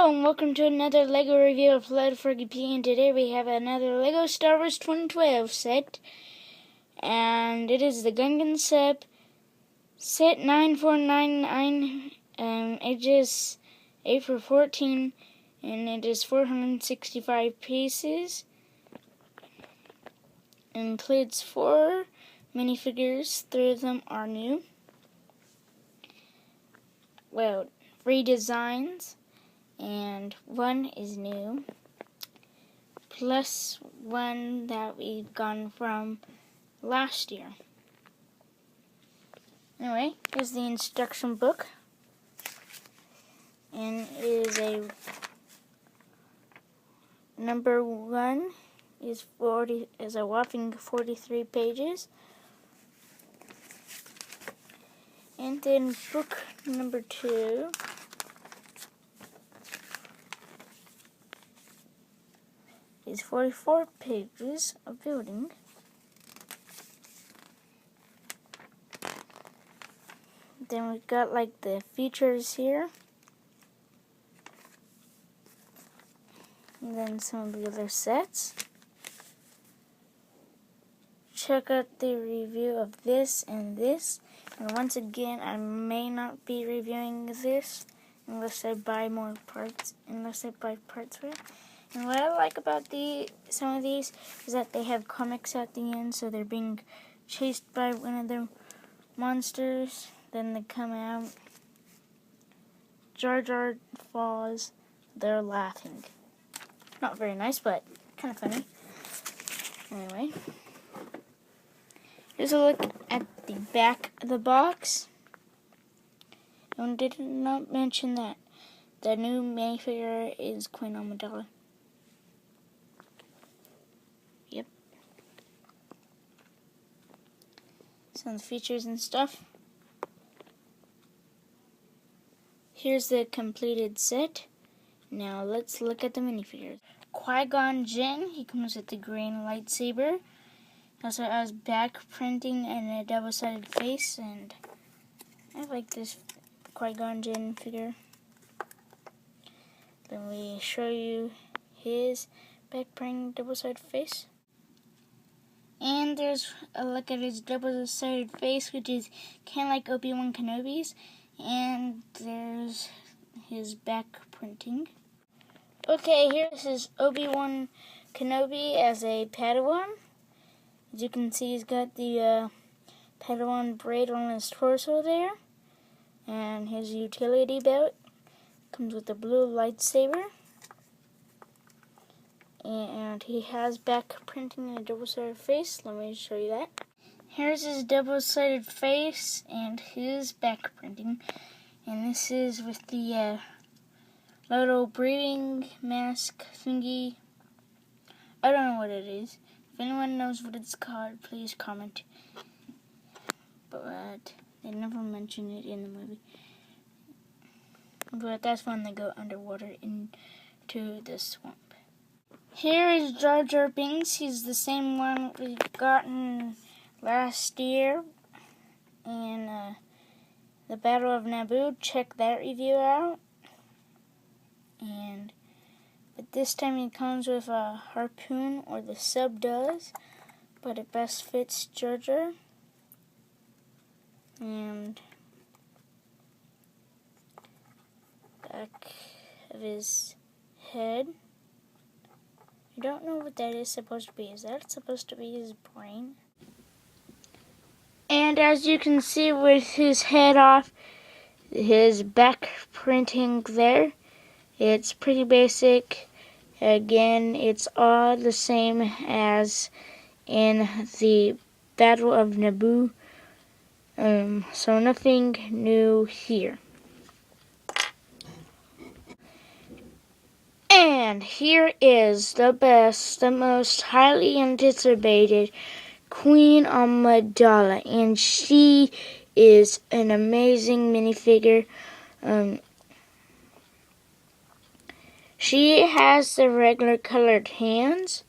Hello and welcome to another LEGO review of Froggy P, and today we have another LEGO Star Wars 2012 set, and it is the Gungan Sub set 9499, ages 8 for 14, and it is 465 pieces. It includes 4 minifigures, 3 of them are new. Well, 3 designs. And 1 is new, plus 1 that we've gotten from last year. Anyway, here's the instruction book, and it is number 1 is a whopping 43 pages, and then book number 2. Is 44 pages of building. Then we've got like the features here. And then some of the other sets. Check out the review of this and this. And once again, I may not be reviewing this unless I buy parts for it. And what I like about some of these is that they have comics at the end, so they're being chased by one of the monsters. Then they come out. Jar Jar falls. They're laughing. Not very nice, but kind of funny. Anyway, here's a look at the back of the box. And did not mention that the new minifigure is Queen Amidala. Yep. Some features and stuff. Here's the completed set. Now let's look at the minifigures. Qui-Gon Jinn, he comes with the green lightsaber. Also has back printing and a double-sided face, and I like this Qui-Gon Jinn figure. Then we show you his back printing double-sided face. And there's a look at his double-sided face, which is kind of like Obi-Wan Kenobi's. And there's his back printing. Okay, here's his Obi-Wan Kenobi as a Padawan. As you can see, he's got the Padawan braid on his torso there. And his utility belt comes with a blue lightsaber. And he has back printing and a double-sided face. Let me show you that. Here's his double-sided face and his back printing. And this is with the little breathing mask thingy. I don't know what it is. If anyone knows what it's called, please comment. But they never mention it in the movie. But that's when they go underwater into the swamp. Here is Jar Jar Binks. He's the same one we've gotten last year in the Battle of Naboo. Check that review out. But this time he comes with a harpoon, or the sub does, but it best fits Jar Jar. And back of his head. I don't know what that is supposed to be. Is that supposed to be his brain? And as you can see with his head off, his back printing there, it's pretty basic. Again, it's all the same as in the Battle of Naboo. So nothing new here. And here is the best, the most highly anticipated Queen Amidala, and she is an amazing minifigure. She has the regular colored hands,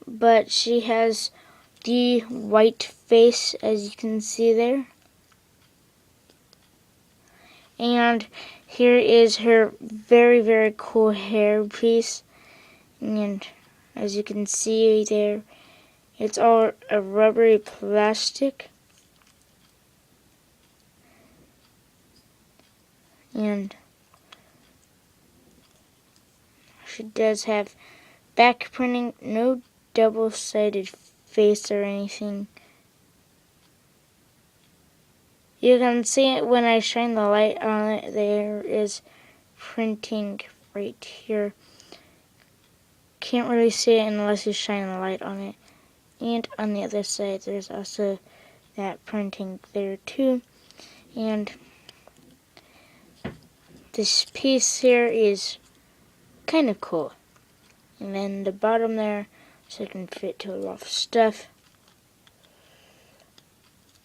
but she has the white face, as you can see there. And here is her very, very cool hair piece. And as you can see there, it's all a rubbery plastic. And she does have back printing, no double-sided face or anything. You can see it when I shine the light on it. There is printing right here. Can't really see it unless you shine the light on it. And on the other side, there's also that printing there too. And this piece here is kind of cool. And then the bottom there, so it can fit to a lot of stuff.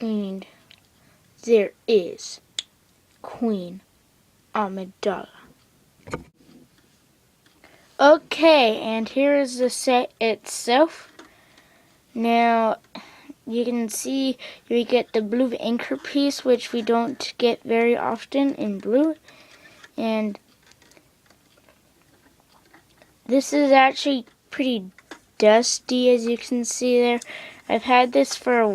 And there is Queen Amidala. Okay, and here is the set itself. Now, you can see you get the blue anchor piece, which we don't get very often in blue. And this is actually pretty dusty, as you can see there. I've had this for a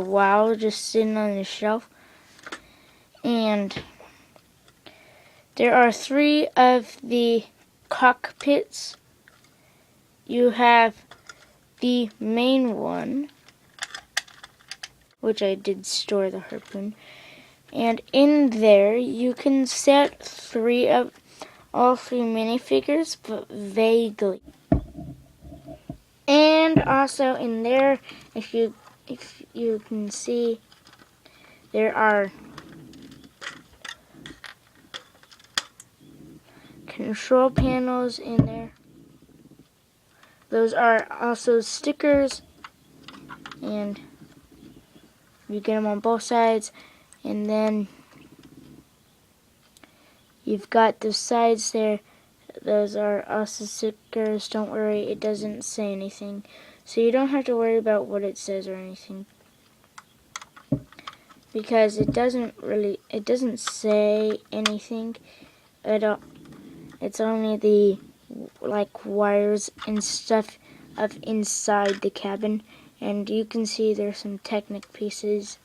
while, just sitting on the shelf. And there are 3 of the cockpits. You have the main one, which I did store the harpoon, and in there you can set all 3 minifigures, but vaguely. And also in there, if you can see, there are control panels in there. Those are also stickers, and you get them on both sides. And then you've got the sides there. Those are also stickers. Don't worry, it doesn't say anything. So you don't have to worry about what it says or anything, because it doesn't say anything at all. It's only the wires and stuff of inside the cabin. And you can see there's some Technic pieces.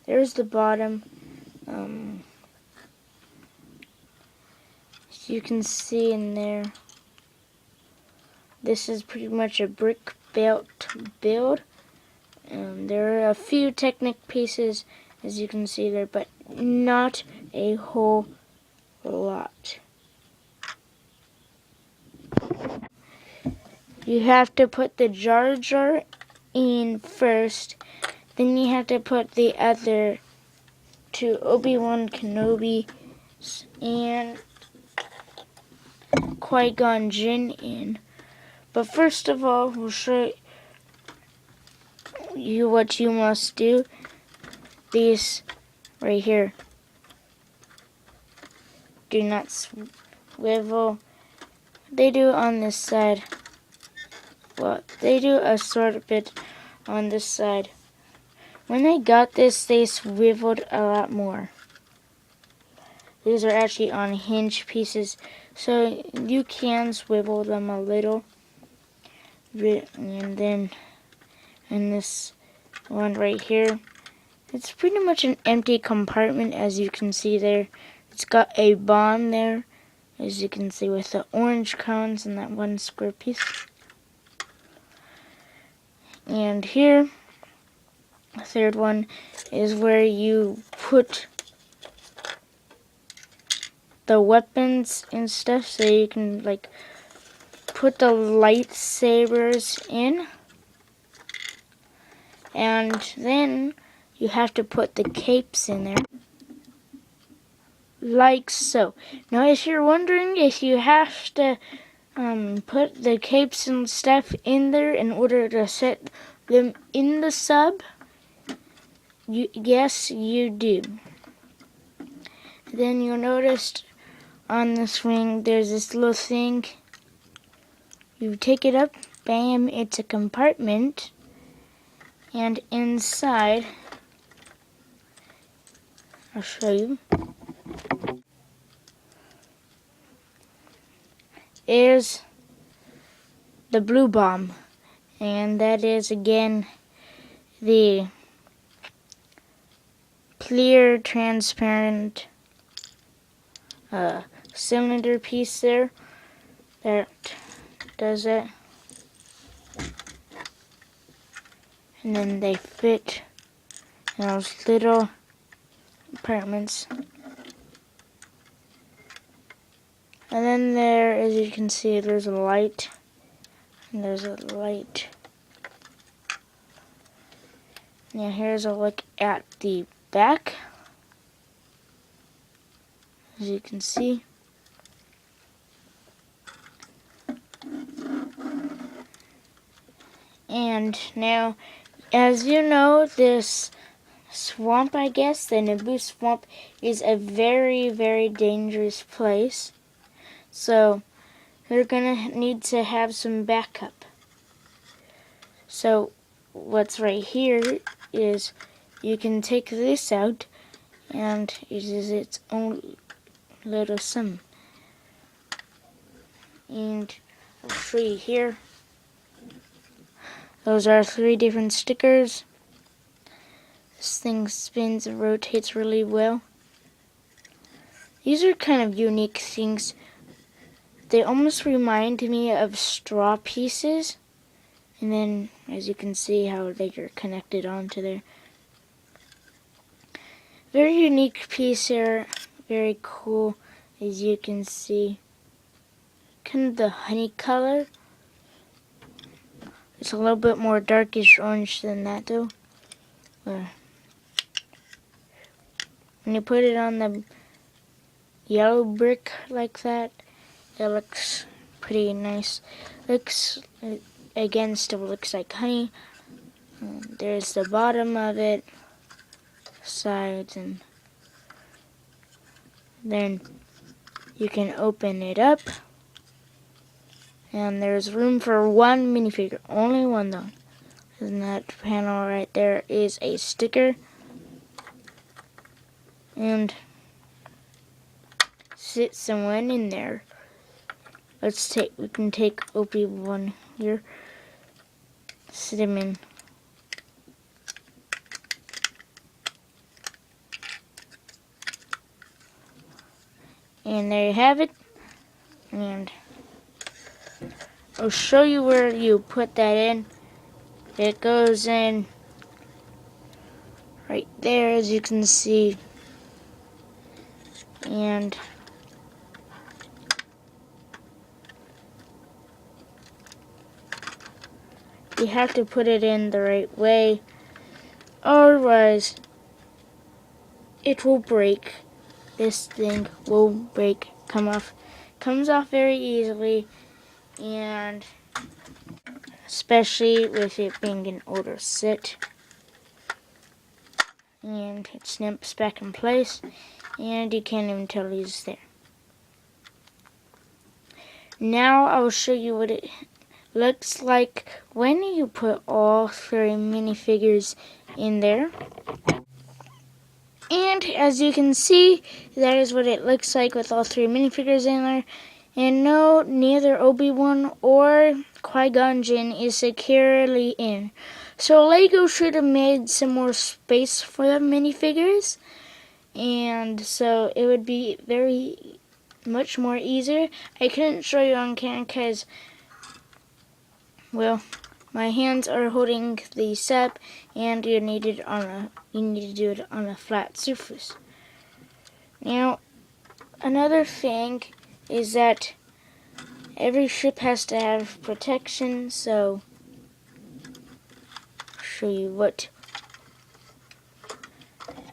There's the bottom. You can see in there, this is pretty much a brick built build. There are a few Technic pieces, as you can see there, but not a whole lot. You have to put the Jar Jar in first, then you have to put the other 2 Obi-Wan Kenobi and Qui-Gon Jinn in. But first of all, we'll show you what you must do. These right here do not swivel. They do on this side. Well, they do a sort of bit on this side. When I got this, they swiveled a lot more. These are actually on hinge pieces, so you can swivel them a little. And then in this one right here, it's pretty much an empty compartment, as you can see there. It's got a bomb there, as you can see, with the orange cones and that one square piece. And here, the third one is where you put the weapons and stuff, so you can put the lightsabers in. And then you have to put the capes in there, like so. Now, if you're wondering if you have to put the capes and stuff in there in order to set them in the sub, yes, you do. Then you'll notice on this ring there's this little thing. You take it up, bam, it's a compartment, and inside I'll show you. Is the blue bomb, and that is again the clear transparent cylinder piece there that does it, and then they fit in those little compartments. And then there, as you can see, there's a light, and there's a light. Now here's a look at the back, as you can see. And now, as you know, this swamp, I guess, the Naboo swamp, is a very, very dangerous place. So we're gonna need to have some backup. So what's right here is you can take this out, and it is its own little sum. And I'll show you here. Those are 3 different stickers. This thing spins and rotates really well. These are kind of unique things. They almost remind me of straw pieces. And then, as you can see, how they are connected onto there. Very unique piece here. Very cool, as you can see. Kind of the honey color. It's a little bit more darkish orange than that, though. When you put it on the yellow brick like that, it looks pretty nice. Looks, again, still looks like honey. There's the bottom of it, sides, and then you can open it up. And there's room for 1 minifigure, only 1 though. In that panel right there is a sticker. And sit someone in there. We can take Obi-Wan here. Sit him in. And there you have it. And I'll show you where you put that in. It goes in right there, as you can see. And you have to put it in the right way, otherwise it will break. This thing will break, comes off very easily, and especially with it being an older set. And it snaps back in place, and you can't even tell he's there. Now I will show you what it looks like when you put all 3 minifigures in there. And as you can see, that is what it looks like with all 3 minifigures in there. And no, neither Obi-Wan or Qui-Gon Jinn is securely in. So Lego should have made some more space for the minifigures. And so it would be very much more easier. I couldn't show you on camera because, well, my hands are holding the sub, and you need to do it on a flat surface. Now, another thing is that every ship has to have protection, so I'll show you what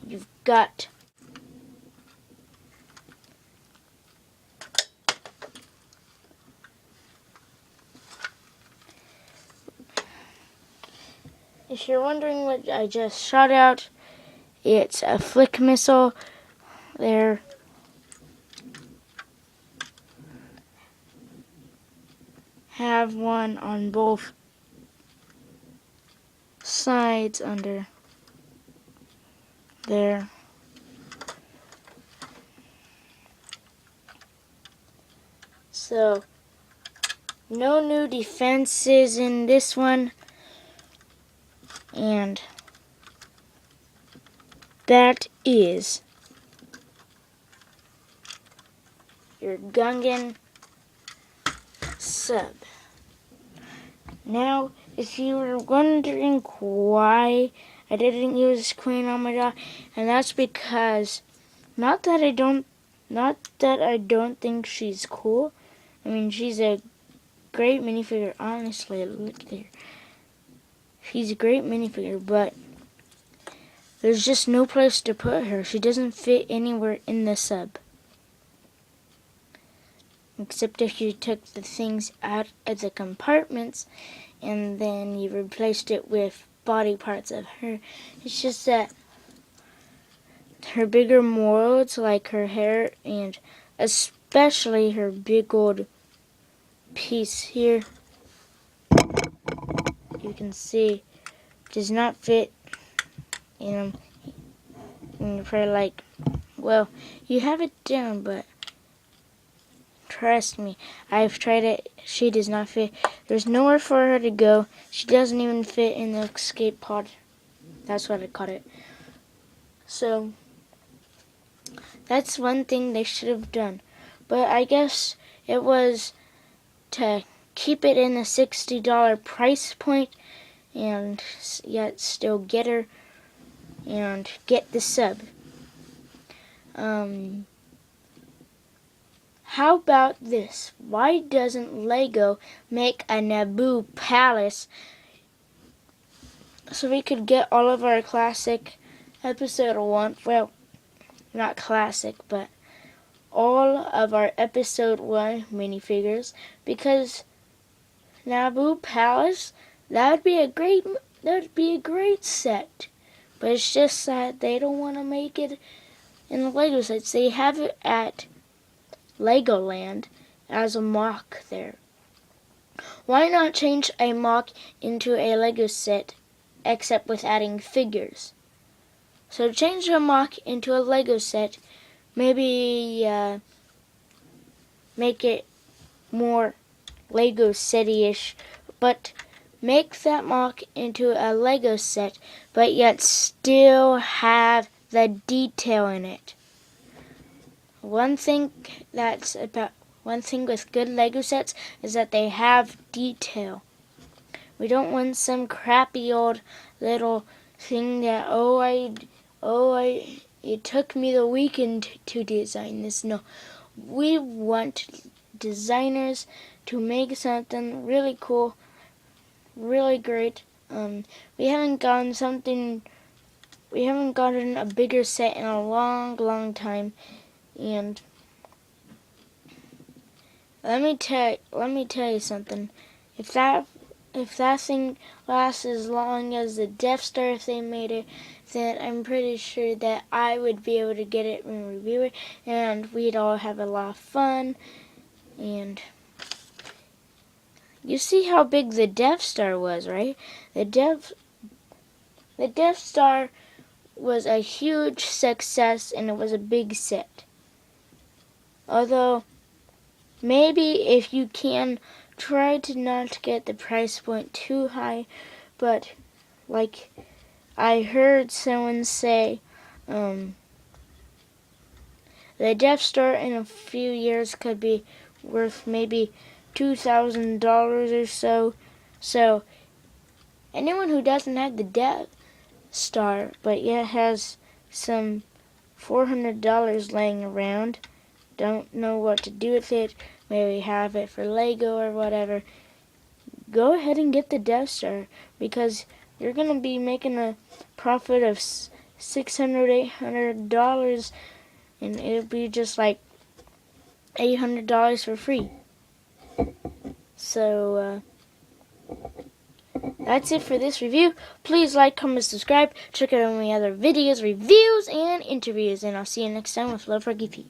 you've got. If you're wondering what I just shot out, it's a flick missile. There. Have one on both sides under there. So, no new defenses in this one. And that is your Gungan Sub. Now, if you were wondering why I didn't use Queen on my dog, and that's because not that I don't think she's cool. I mean, she's a great minifigure. Honestly, look there. She's a great minifigure, but there's just no place to put her. She doesn't fit anywhere in the sub. Except if you took the things out of the compartments and then you replaced it with body parts of her. It's just that her bigger molds, like her hair and especially her big old piece here, you can see does not fit. And you're probably like, well, you have it down, but trust me, I've tried it. She does not fit. There's nowhere for her to go. She doesn't even fit in the escape pod. That's what I called it. So, that's one thing they should have done. But I guess it was to keep it in the $60 price point and yet still get her and get the sub. How about this? Why doesn't Lego make a Naboo palace so we could get all of our classic episode 1, well, not classic, but all of our episode 1 minifigures, because Naboo palace, that would be a great set. But it's just that they don't want to make it in the Lego sets. They have it at Legoland as a mock there. Why not change a mock into a Lego set, except with adding figures? So change a mock into a Lego set, maybe make it more Lego City-ish, but make that mock into a Lego set, but yet still have the detail in it. One thing with good Lego sets is that they have detail. We don't want some crappy old little thing that it took me the weekend to design this. No, we want designers to make something really cool, really great. We haven't gotten a bigger set in a long time. And let me tell you something. If that thing lasts as long as the Death Star, if they made it, then I'm pretty sure that I would be able to get it and review it, and we'd all have a lot of fun. And you see how big the Death Star was, right? The Death Star was a huge success, and it was a big set. Although, maybe if you can, try to not get the price point too high. But, like I heard someone say, the Death Star in a few years could be worth maybe $2,000 or so. So, anyone who doesn't have the Death Star, but yet has some $400 laying around, don't know what to do with it, maybe have it for Lego or whatever, go ahead and get the Death Star, because you're going to be making a profit of $600-$800, and it'll be just like $800 for free. So, that's it for this review. Please like, comment, subscribe. Check out my other videos, reviews, and interviews. And I'll see you next time with Love Froggy P.